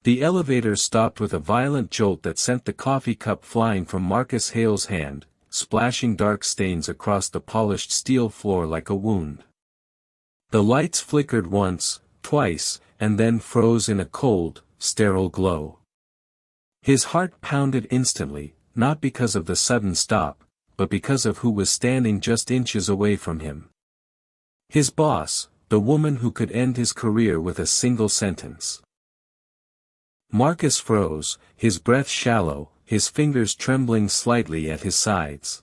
The elevator stopped with a violent jolt that sent the coffee cup flying from Marcus Hale's hand, splashing dark stains across the polished steel floor like a wound. The lights flickered once, twice, and then froze in a cold, sterile glow. His heart pounded instantly, not because of the sudden stop, but because of who was standing just inches away from him. His boss, the woman who could end his career with a single sentence. Marcus froze, his breath shallow, his fingers trembling slightly at his sides.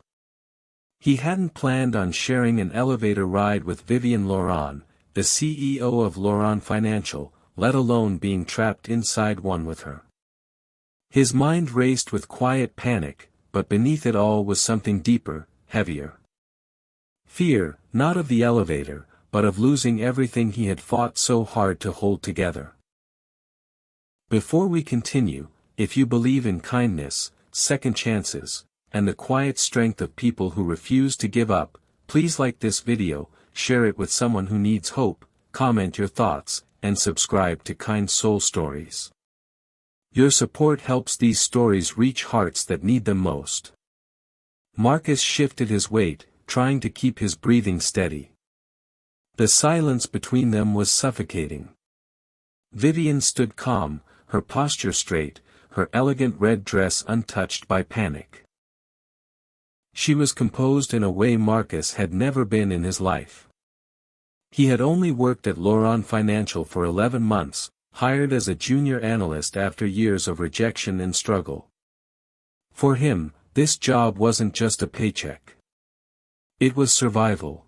He hadn't planned on sharing an elevator ride with Vivian Laurent, the CEO of Laurent Financial, let alone being trapped inside one with her. His mind raced with quiet panic, but beneath it all was something deeper, heavier. Fear, not of the elevator, but of losing everything he had fought so hard to hold together. Before we continue, if you believe in kindness, second chances, and the quiet strength of people who refuse to give up, please like this video, share it with someone who needs hope, comment your thoughts, and subscribe to Kind Soul Stories. Your support helps these stories reach hearts that need them most. Marcus shifted his weight, trying to keep his breathing steady. The silence between them was suffocating. Vivian stood calm, her posture straight, her elegant red dress untouched by panic. She was composed in a way Marcus had never been in his life. He had only worked at Laurent Financial for 11 months, hired as a junior analyst after years of rejection and struggle. For him, this job wasn't just a paycheck. It was survival.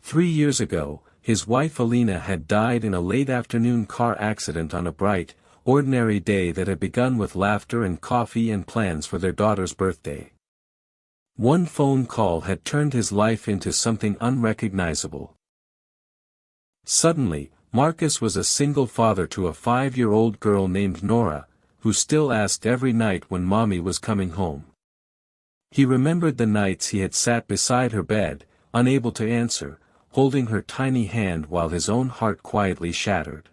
3 years ago, his wife Alina had died in a late afternoon car accident on a bright, ordinary day that had begun with laughter and coffee and plans for their daughter's birthday. One phone call had turned his life into something unrecognizable. Suddenly, Marcus was a single father to a 5-year-old girl named Nora, who still asked every night when mommy was coming home. He remembered the nights he had sat beside her bed, unable to answer, holding her tiny hand while his own heart quietly shattered.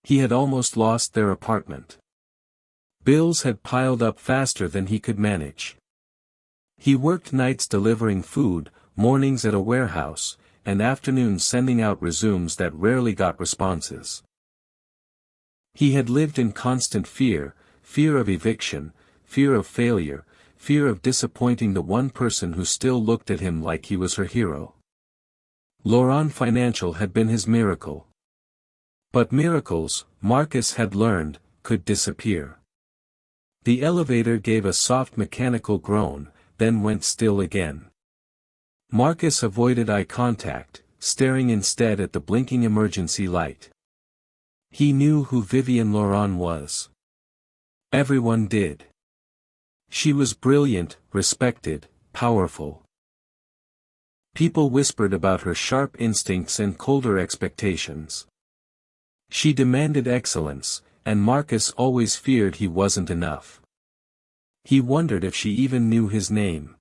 He had almost lost their apartment. Bills had piled up faster than he could manage. He worked nights delivering food, mornings at a warehouse, and afternoons sending out resumes that rarely got responses. He had lived in constant fear, fear of eviction, fear of failure, fear of disappointing the one person who still looked at him like he was her hero. Laurent Financial had been his miracle. But miracles, Marcus had learned, could disappear. The elevator gave a soft mechanical groan, then went still again. Marcus avoided eye contact, staring instead at the blinking emergency light. He knew who Vivian Laurent was. Everyone did. She was brilliant, respected, powerful. People whispered about her sharp instincts and colder expectations. She demanded excellence, and Marcus always feared he wasn't enough. He wondered if she even knew his name.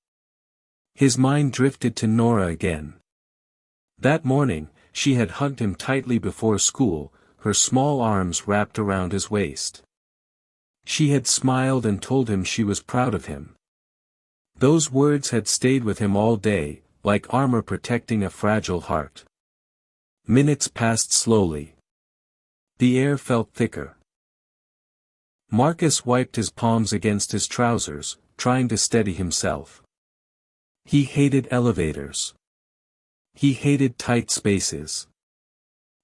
His mind drifted to Nora again. That morning, she had hugged him tightly before school, her small arms wrapped around his waist. She had smiled and told him she was proud of him. Those words had stayed with him all day, like armor protecting a fragile heart. Minutes passed slowly. The air felt thicker. Marcus wiped his palms against his trousers, trying to steady himself. He hated elevators. He hated tight spaces.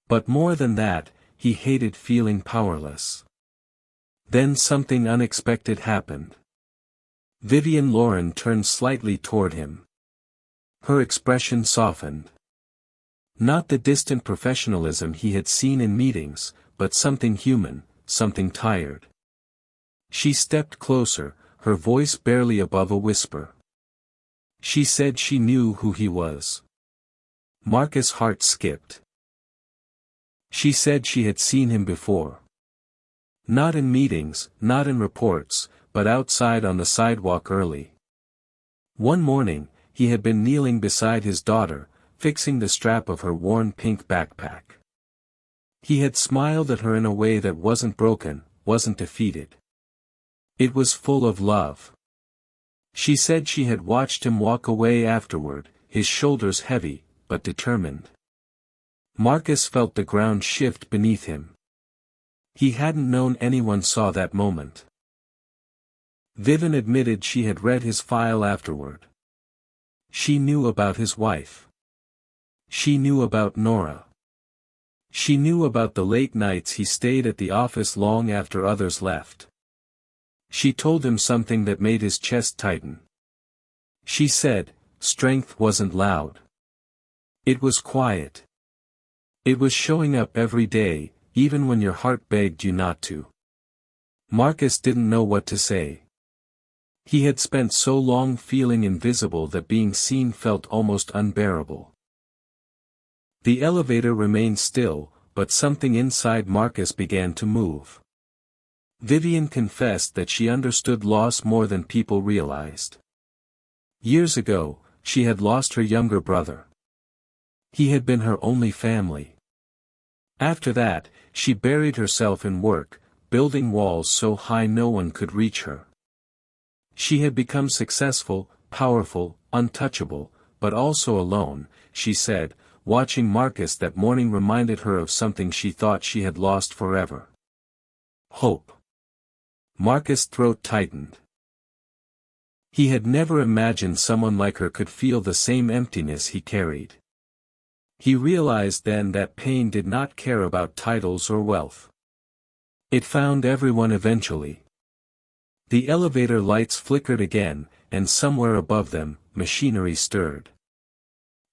But more than that, he hated feeling powerless. Then something unexpected happened. Vivian Laurent turned slightly toward him. Her expression softened. Not the distant professionalism he had seen in meetings, but something human, something tired. She stepped closer, her voice barely above a whisper. She said she knew who he was. Marcus' heart skipped. She said she had seen him before. Not in meetings, not in reports, but outside on the sidewalk early. One morning, he had been kneeling beside his daughter, fixing the strap of her worn pink backpack. He had smiled at her in a way that wasn't broken, wasn't defeated. It was full of love. She said she had watched him walk away afterward, his shoulders heavy, but determined. Marcus felt the ground shift beneath him. He hadn't known anyone saw that moment. Vivian admitted she had read his file afterward. She knew about his wife. She knew about Nora. She knew about the late nights he stayed at the office long after others left. She told him something that made his chest tighten. She said, strength wasn't loud. It was quiet. It was showing up every day, even when your heart begged you not to. Marcus didn't know what to say. He had spent so long feeling invisible that being seen felt almost unbearable. The elevator remained still, but something inside Marcus began to move. Vivian confessed that she understood loss more than people realized. Years ago, she had lost her younger brother. He had been her only family. After that, she buried herself in work, building walls so high no one could reach her. She had become successful, powerful, untouchable, but also alone, she said. Watching Marcus that morning reminded her of something she thought she had lost forever. Hope. Marcus' throat tightened. He had never imagined someone like her could feel the same emptiness he carried. He realized then that pain did not care about titles or wealth. It found everyone eventually. The elevator lights flickered again, and somewhere above them, machinery stirred.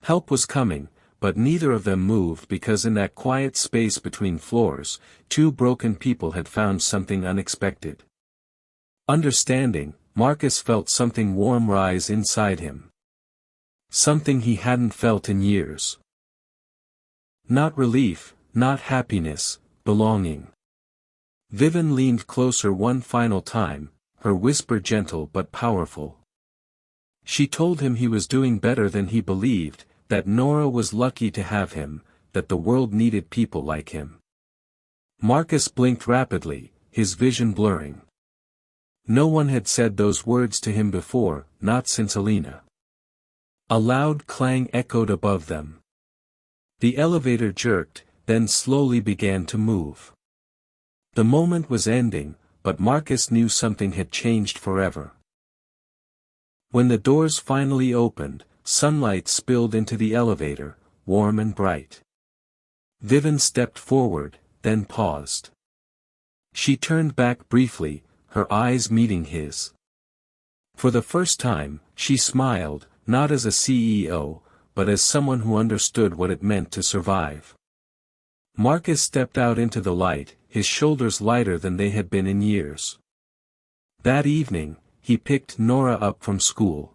Help was coming, but neither of them moved because in that quiet space between floors, two broken people had found something unexpected. Understanding, Marcus felt something warm rise inside him. Something he hadn't felt in years. Not relief, not happiness, belonging. Vivian leaned closer one final time, her whisper gentle but powerful. She told him he was doing better than he believed, that Nora was lucky to have him, that the world needed people like him. Marcus blinked rapidly, his vision blurring. No one had said those words to him before, not since Alina. A loud clang echoed above them. The elevator jerked, then slowly began to move. The moment was ending, but Marcus knew something had changed forever. When the doors finally opened, sunlight spilled into the elevator, warm and bright. Vivian stepped forward, then paused. She turned back briefly, her eyes meeting his. For the first time, she smiled, not as a CEO, but as someone who understood what it meant to survive. Marcus stepped out into the light, his shoulders lighter than they had been in years. That evening, he picked Nora up from school.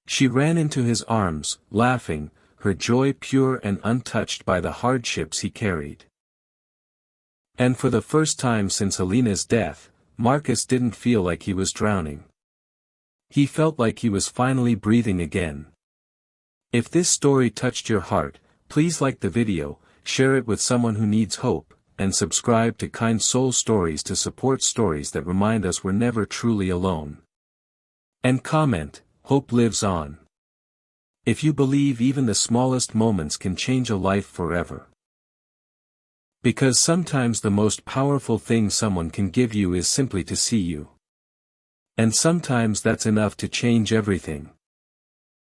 She ran into his arms, laughing, her joy pure and untouched by the hardships he carried. And for the first time since Alina's death, Marcus didn't feel like he was drowning. He felt like he was finally breathing again. If this story touched your heart, please like the video, share it with someone who needs hope, and subscribe to Kind Soul Stories to support stories that remind us we're never truly alone. And comment, hope lives on. If you believe even the smallest moments can change a life forever. Because sometimes the most powerful thing someone can give you is simply to see you. And sometimes that's enough to change everything.